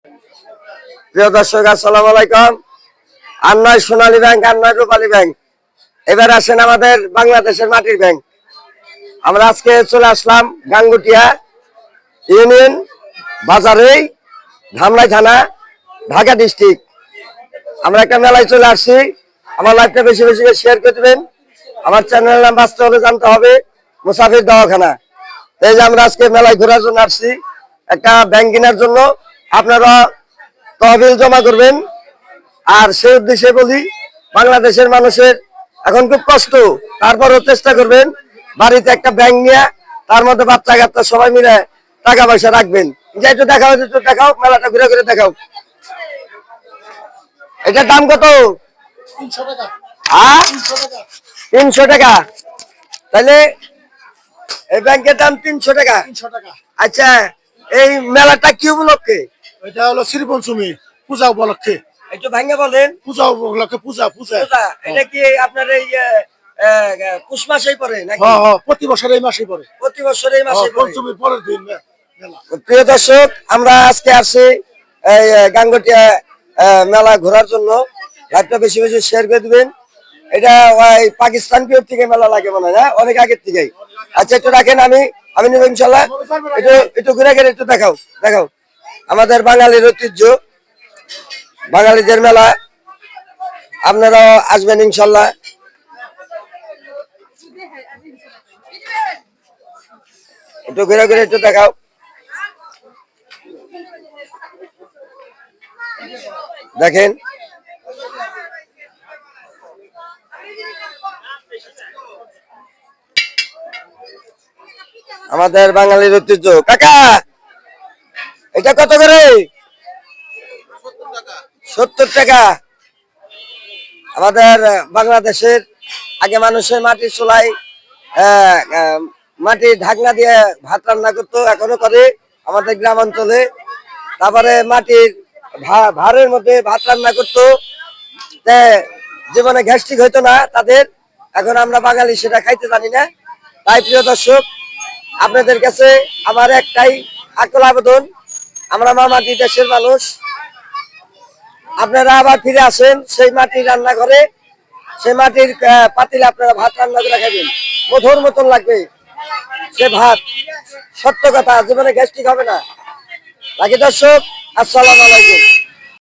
প্রিয় দর্শক, আসসালামু আলাইকুম। আর নয় সোনালী ব্যাংক, আর নয় রূপালী ব্যাংক, এবার আসেন আমাদের বাংলাদেশের মাটির ব্যাংক। আমরা আজকে চলে আসলাম গাঙ্গুটিয়া ইউনিয়ন বাজারে, ধামরাই থানা, ঢাকা ডিস্ট্রিক্ট। আমরা একটা মেলায় চলে আসছি। আমার লাইভটা বেশি বেশি শেয়ার করে দেবেন। আমার চ্যানেলের নাম বাঁচতে হলে জানতে হবে মুসাফির দওয়াখানা। এই যে আমরা আজকে মেলায় ঘোরার জন্য আসছি, একটা ব্যাংক কেনার জন্য। আপনারা তহবিল জমা করবেন। আর সেই উদ্দেশ্যে বলি, বাংলাদেশের মানুষের এখন খুব কষ্ট, তারপরও চেষ্টা করবেন বাড়িতে একটা ব্যাংক নিয়ে তার মধ্যে বাচ্চা কাচ্চা সবাই মিলে টাকা পয়সা রাখবেন। যে একটু দেখাও, একটু দেখাও, মেলাটা ঘুরে ঘুরে দেখাও। এটার দাম কত? 300 টাকা। 300 টাকা। তাহলে এই ব্যাংকের দাম 300 টাকা। 300 টাকা। আচ্ছা, এই মেলাটা কি উপলক্ষে? এটা হলো শ্রী পঞ্চমী পূজা উপলক্ষে। একটু ভাঙে বলেন। পূজা উপলক্ষে, পূজা। এটা কি আপনার এই পুষ মাসেই পড়ে নাকি? প্রতি বছর এই মাসেই পড়ে। প্রতি বছর এই মাসে পড়ে। পঞ্চমীর পরের দিন মেলা। প্রিয় দর্শক, আমরা আজকে আসছি এই গাঙ্গুটিয়া মেলা ঘোরার জন্য। লাইভটা বেশি বেশি শেয়ার করে দিবেন। এটা ওই পাকিস্তান পিওর থেকে মেলা লাগে মনে হয়, অনেক আগের থেকেই। আচ্ছা, একটু রাখেন, আমি নেব ইনশাল্লাহ। একটু ঘুরে ঘুরে একটু দেখাও দেখাও। আমাদের বাঙালির ঐতিহ্য, বাঙালিদের মেলা, আপনারাও আসবেন ইনশাল্লাহ। একটু ঘুরে ঘুরে একটু দেখাও। দেখেন, আমাদের বাঙালির ঐতিহ্য। কাকা, এটা কত করে? 70 টাকা। আমাদের বাংলাদেশের আগে মানুষের মাটির চুলায় মাটির ঢাকনা দিয়ে ভাত রান্না করতো, এখনো করে আমাদের গ্রাম অঞ্চলে। তারপরে মাটির ভাড়ের মধ্যে ভাত রান্না করতো, জীবনে গ্যাস্ট্রিক হইতো না তাদের। এখন আমরা বাঙালি সেটা খাইতে জানি না। তাই প্রিয় দর্শক, আপনাদের কাছে আমার একটাই আকুল আবেদন, আমরা মাটি দেশের মানুষ, আপনারা আবার ফিরে আসেন সেই মাটির রান্নাঘরে, সেই মাটির পাতিলে আপনারা ভাত রান্না করে খাবেন। মধুর মতন লাগবে সে ভাত। সত্য কথা, জীবনে গ্যাস্ট্রিক হবে না। বাকি দর্শক, আসসালামু আলাইকুম।